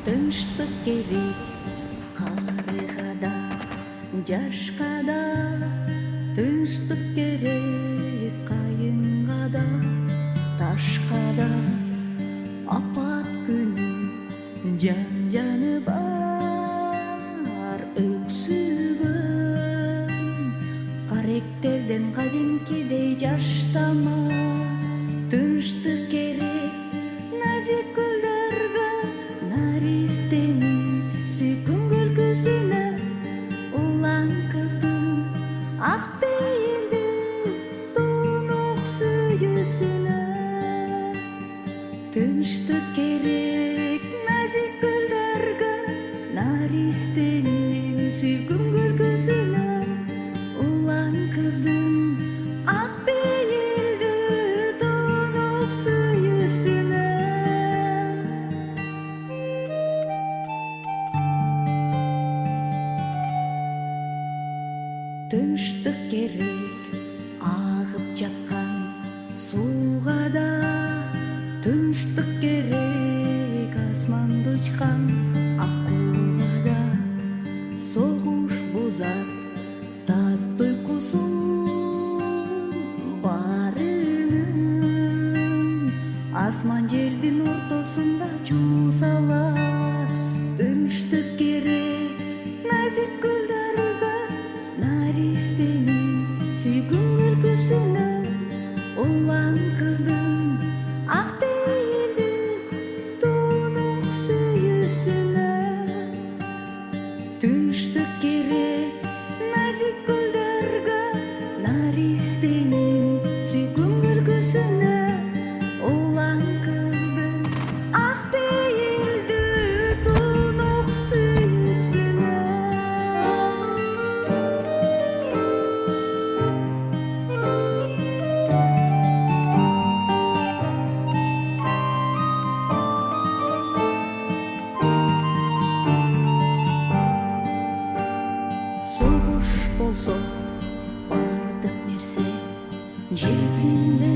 тынчтык керек карыга да, жашка да, тынчтык керек кайынга да, ташка да. Апат күнү жан-жаны бар өксүгөн, каректерден кадимкидей жаштамак, тынчтык керек назик гүлдөргө, наристенин сүйкүн күлкүсүнө, улан кыздын ак пейилдин тунук сүйүүсүнө. Тынчтык керек назик гүлдөргө, наристенин сүйкүн күлкүсүнө, улан кыздын ак пейилдүү тунук сүйүүсүнө. Тынчтык керек агып жаткан сууга да, тынчтык керек асманды учкан акууга да. Согуш бузат таттуу уйкусун баарынын, асман жердин ортосунда чуу салат. Тынчтык керек назик гүлдөргө, наристенин сүйкүн күлкүсүнө, улан кыздын ак пейилдүү тунук сүйүүсүнө. Тынчтык керек назик гүлдөргө, наристенин сүйкүн күлкүсүнө, улан кыздын ак пейилдүү тунук сүйүүсүнө. Согуш болсо бардык нерсе жетимде,